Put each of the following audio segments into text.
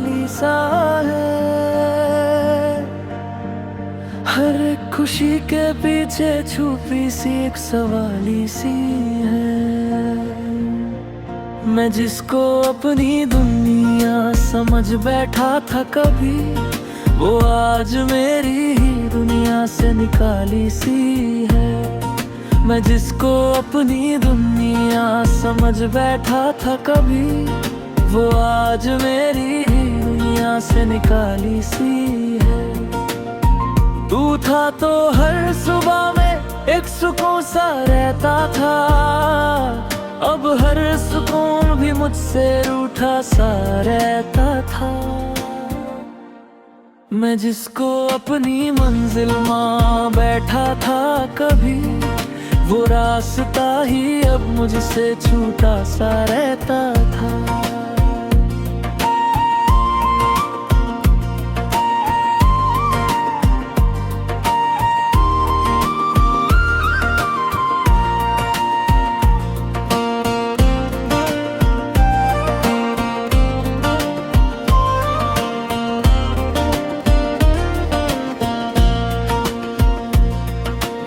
खाली सा है। हर एक खुशी के पीछे छुपी सी एक सवाली सी है। मैं जिसको अपनी दुनिया समझ बैठा था कभी, वो आज मेरी ही दुनिया से निकाली सी है। मैं जिसको अपनी दुनिया समझ बैठा था कभी, वो आज मेरी ही दुनिया से निकाली सी है। तू था तो हर सुबह में एक सुकून सा रहता था, अब हर सुकून भी मुझसे रूठा सा रहता था। मैं जिसको अपनी मंजिल मान बैठा था कभी, वो रास्ता ही अब मुझसे छूटा सा रहता था।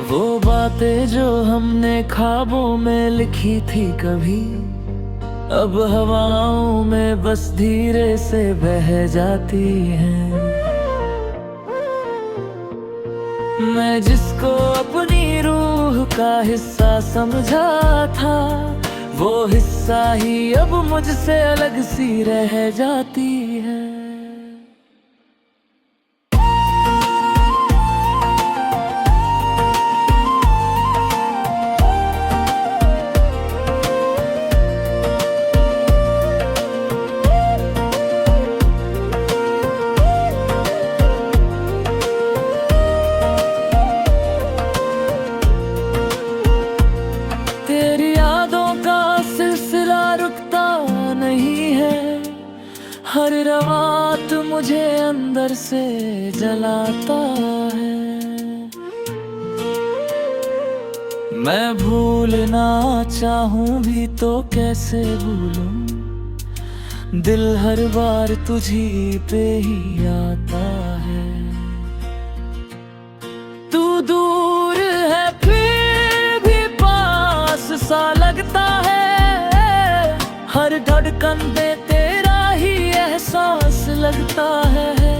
वो बातें जो हमने ख्वाबों में लिखी थी कभी, अब हवाओं में बस धीरे से बह जाती हैं। मैं जिसको अपनी रूह का हिस्सा समझा था, वो हिस्सा ही अब मुझसे अलग सी रह जाती है। तेरी यादों का सिलसिला रुकता नहीं है, हर रात मुझे अंदर से जलाता है। मैं भूलना चाहूं भी तो कैसे भूलूं, दिल हर बार तुझी पे ही आता है। तू दूर है फिर भी पास सा लगता है, हर धड़कन पे तेरा ही एहसास लगता है।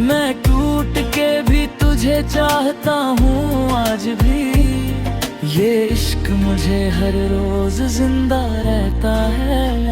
मैं टूट के भी तुझे चाहता हूँ आज भी, ये इश्क मुझे हर रोज जिंदा रहता है।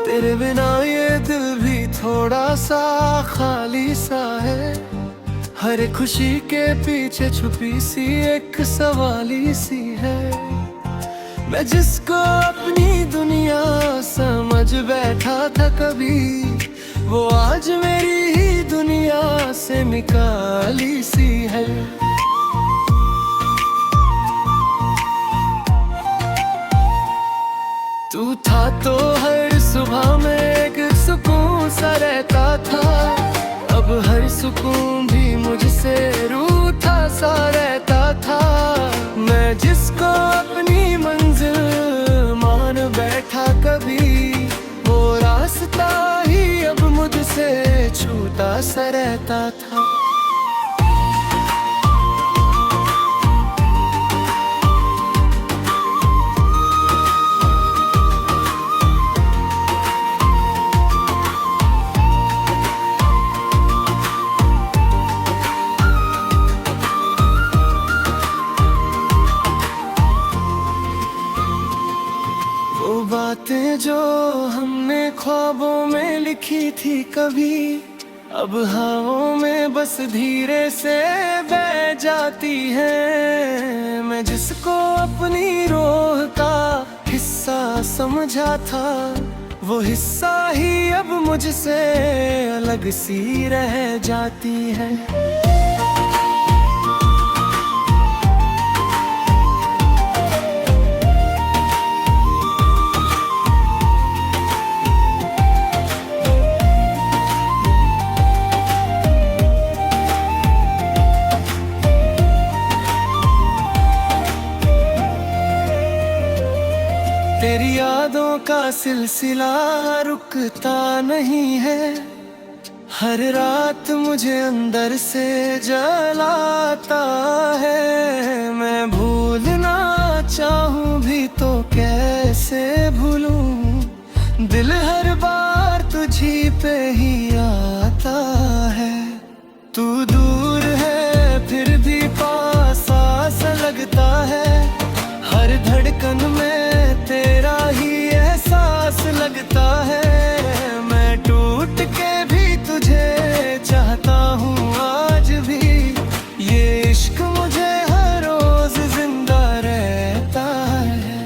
तेरे बिना ये दिल भी थोड़ा सा खाली सा है। हर खुशी के पीछे छुपी सी एक सवाली सी है। मैं जिसको अपनी दुनिया समझ बैठा था कभी, वो आज मेरी ही दुनिया से निकाली सी है। तू था तो हर सुबह में एक सुकून सा रहता था, अब हर सुकून भी मुझसे रूठा सा रहता था। मैं जिसको अपनी मंजिल मान बैठा कभी, वो रास्ता ही अब मुझसे छूटा सा रहता था। बातें जो हमने ख्वाबों में लिखी थी कभी, अब हवाओं में बस धीरे से बह जाती है। मैं जिसको अपनी रूह का हिस्सा समझा था, वो हिस्सा ही अब मुझसे अलग सी रह जाती है। तेरी यादों का सिलसिला रुकता नहीं है, हर रात मुझे अंदर से जलाता है। मैं भूलना चाहूँ भी तो कैसे भूलूं, दिल हर बार तुझी पे ही आता है। तू दूर है फिर भी पास आस लगता है, हर धड़कन में तेरा ही एहसास लगता है। मैं टूट के भी तुझे चाहता हूँ आज भी, ये इश्क मुझे हर रोज जिंदा रहता है।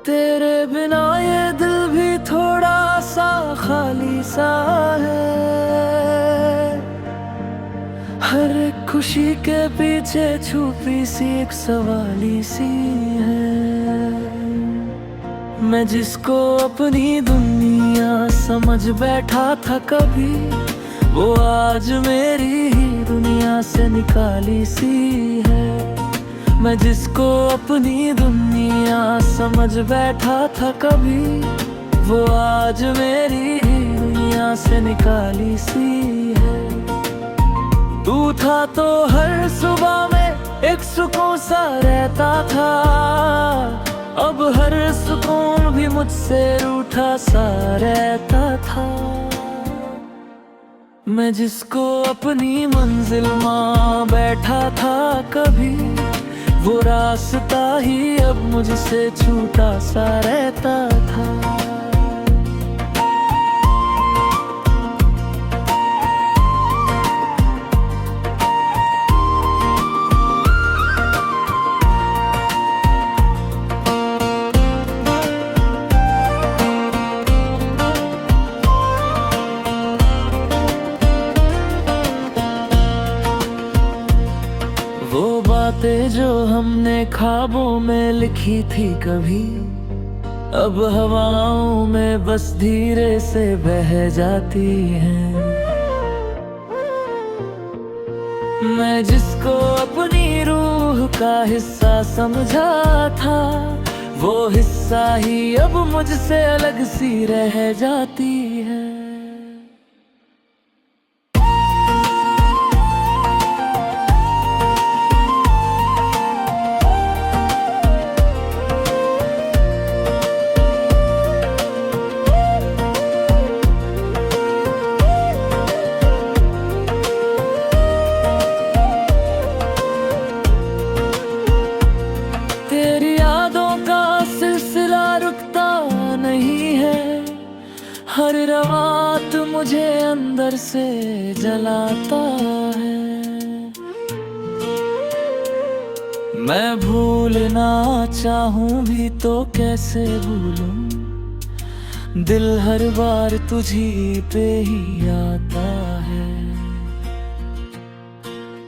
तेरे बिना ये दिल भी थोड़ा सा खाली सा है, हर एक खुशी के पीछे छुपी सी एक सवाली सी है। मैं जिसको अपनी दुनिया समझ बैठा था कभी, वो आज मेरी ही दुनिया से निकाली सी है। मैं जिसको अपनी दुनिया समझ बैठा था कभी, वो आज मेरी ही दुनिया से निकाली सी है। तू था तो हर सुबह में एक सुकून सा रहता था, अब हर सुकून भी मुझसे रूठा सा रहता था। मैं जिसको अपनी मंजिल मान बैठा था कभी, वो रास्ता ही अब मुझसे छूटा सा रहता था। वो बातें जो हमने ख्वाबों में लिखी थी कभी, अब हवाओं में बस धीरे से बह जाती हैं। मैं जिसको अपनी रूह का हिस्सा समझा था, वो हिस्सा ही अब मुझसे अलग सी रह जाती है। हर रात मुझे अंदर से जलाता है। मैं भूलना चाहूँ भी तो कैसे भूलूं, दिल हर बार तुझी पे ही आता है।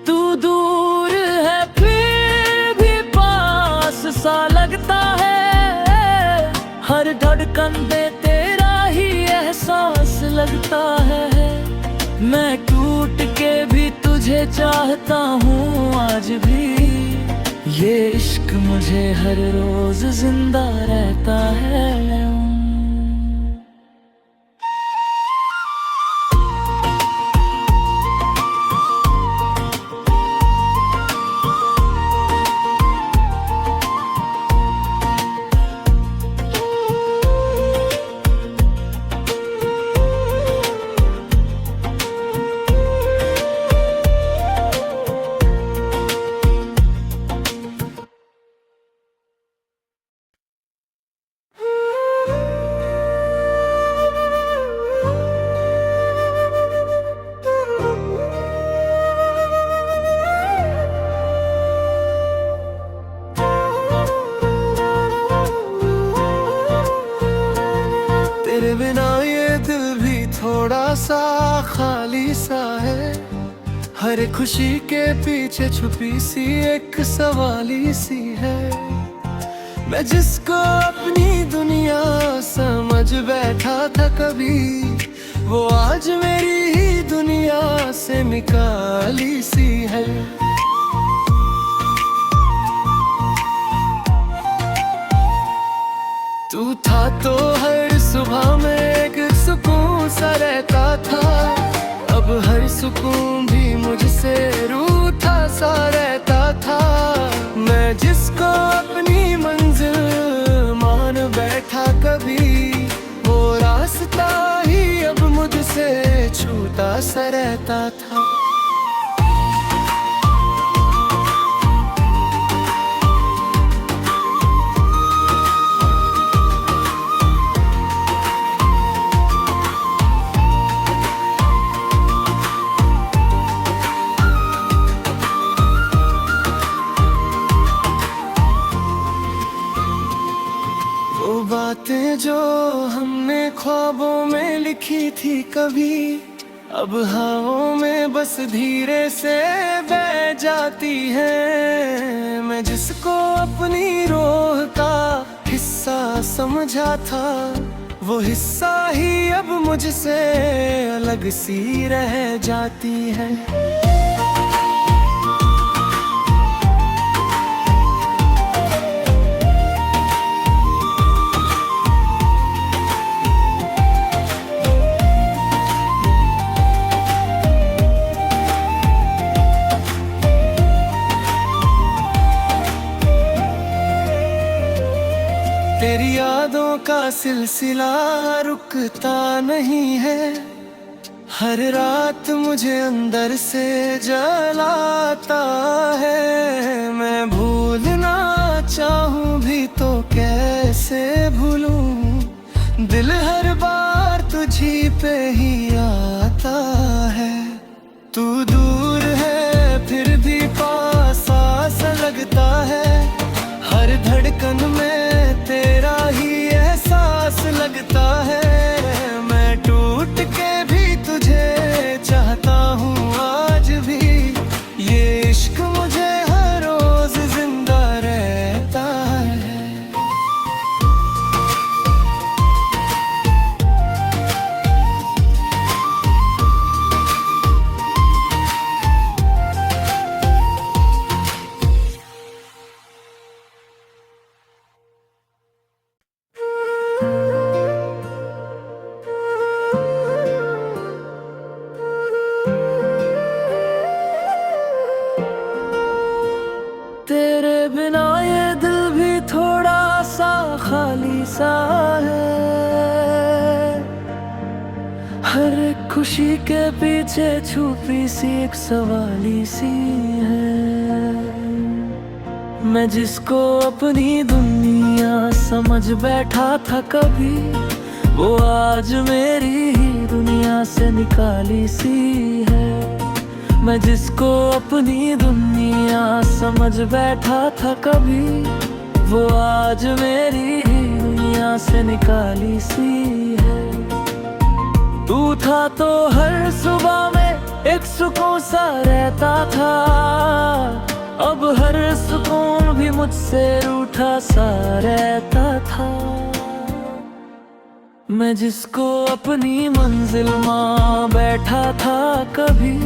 तू दूर है फिर भी पास सा लगता है, हर धड़कन पे तेरा ही एहसास लगता है। मैं टूट के भी तुझे चाहता हूँ आज भी, ये इश्क मुझे हर रोज जिंदा रहता है। हर खुशी के पीछे छुपी सी एक सवाली सी है। मैं जिसको अपनी दुनिया समझ बैठा था कभी, वो आज मेरी ही दुनिया से निकाली सी है। तू था तो हर सुबह में एक सुकून सा रहता था, अब हर सुकून भी मुझसे रूठा सा रहता था। मैं जिसको अपनी मंजिल मान बैठा कभी, वो रास्ता ही अब मुझसे छूटा सा रहता था। वो बातें जो हमने ख्वाबों में लिखी थी कभी, अब हवाओं में बस धीरे से बह जाती है। मैं जिसको अपनी रूह का हिस्सा समझा था, वो हिस्सा ही अब मुझसे अलग सी रह जाती है। तेरी यादों का सिलसिला रुकता नहीं है, हर रात मुझे अंदर से जलाता है। मैं भूलना चाहूँ भी तो कैसे भूलूं, दिल हर बार तुझी पे ही आता है। तू दूर है फिर भी पास सा लगता है, हर धड़कन में तेरा ही एहसास लगता है। मैं टूट के भी तुझे चाहता हूँ आज भी, ये इश्क मुझे हर रोज जिंदा रहता है। तेरे बिना ये दिल भी थोड़ा सा खाली सा है, हर एक खुशी के पीछे छुपी सी एक सवाली सी है। मैं जिसको अपनी दुनिया समझ बैठा था कभी, वो आज मेरी ही दुनिया से निकाली सी है। मैं जिसको अपनी दुनिया समझ बैठा था कभी, वो आज मेरी ही दुनिया से निकाली सी है। तू था तो हर सुबह में एक सुकून सा रहता था, अब हर सुकून भी मुझसे रूठा सा रहता था। मैं जिसको अपनी मंजिल मान बैठा था कभी,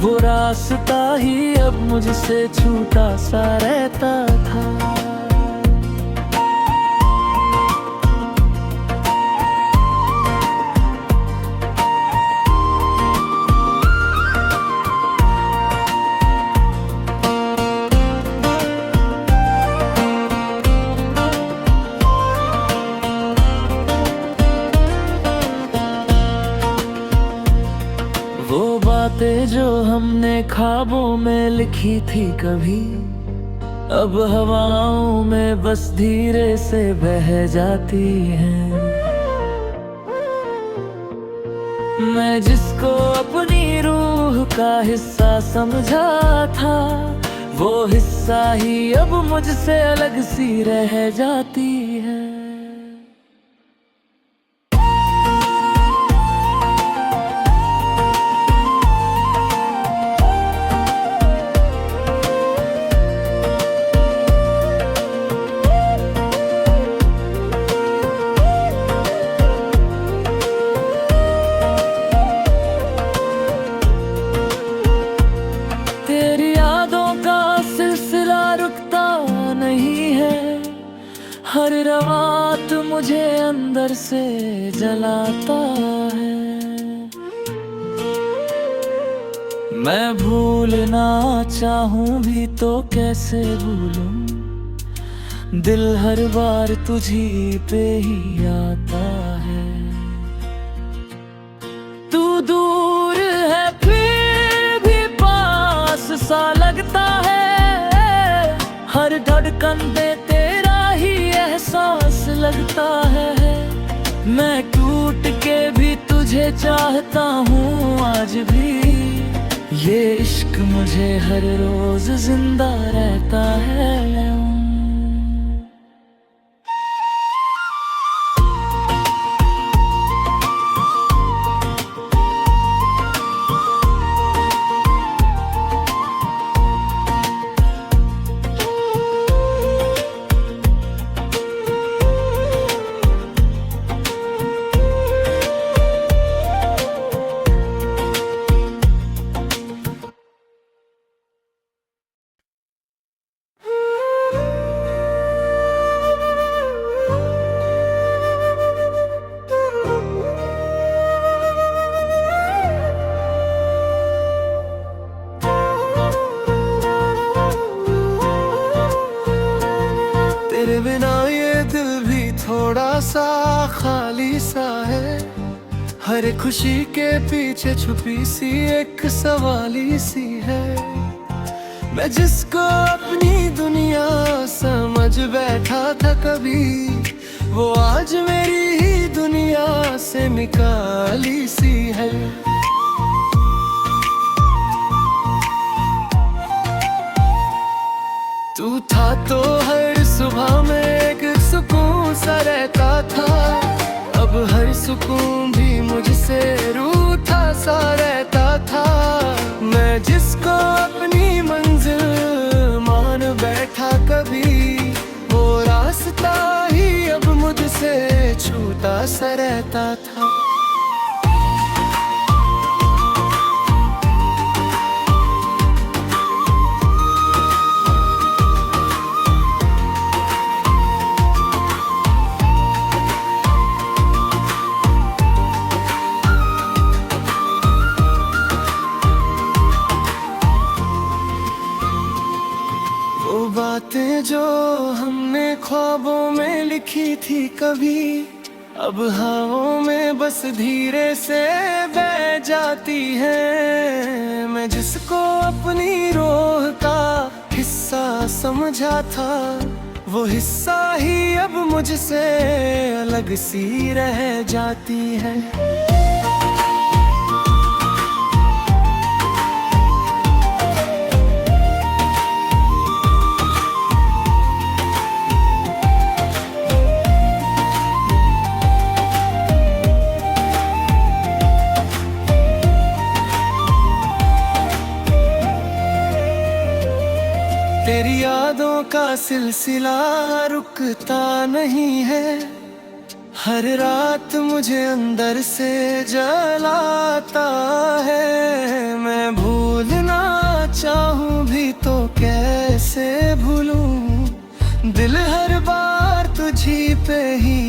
वो रास्ता ही अब मुझसे छूटा सा रहता था। वो बातें जो हमने ख्वाबों में लिखी थी कभी, अब हवाओं में बस धीरे से बह जाती हैं। मैं जिसको अपनी रूह का हिस्सा समझा था, वो हिस्सा ही अब मुझसे अलग सी रह जाती है। हर रात मुझे अंदर से जलाता है। मैं भूलना चाहूं भी तो कैसे भूलूं, दिल हर बार तुझी पे ही आता है। तू दूर है फिर भी पास सा लगता है, हर धड़कन पे तेरा ही एहसास लगता है। मैं टूट के भी तुझे चाहता हूँ आज भी, ये इश्क मुझे हर रोज जिंदा रहता है। तेरे बिना ये दिल भी थोड़ा सा खाली सा है, हर खुशी के पीछे छुपी सी एक सवाली सी है। मैं जिसको अपनी दुनिया समझ बैठा था कभी, वो आज मेरी ही दुनिया से निकाली सी है। तू था तो हर सुबह में एक सुकून सा रहता था, अब हर सुकून भी मुझसे रूठा सा रहता था। मैं जिसको अपनी मंजिल मान बैठा कभी, वो रास्ता ही अब मुझसे छूटा सा रहता था। बातें जो हमने ख्वाबों में लिखी थी कभी, अब हवाओं में बस धीरे से बह जाती है। मैं जिसको अपनी रूह का हिस्सा समझा था, वो हिस्सा ही अब मुझसे अलग सी रह जाती है। तेरी यादों का सिलसिला रुकता नहीं है, हर रात मुझे अंदर से जलाता है। मैं भूलना चाहूं भी तो कैसे भूलूं, दिल हर बार तुझी पे ही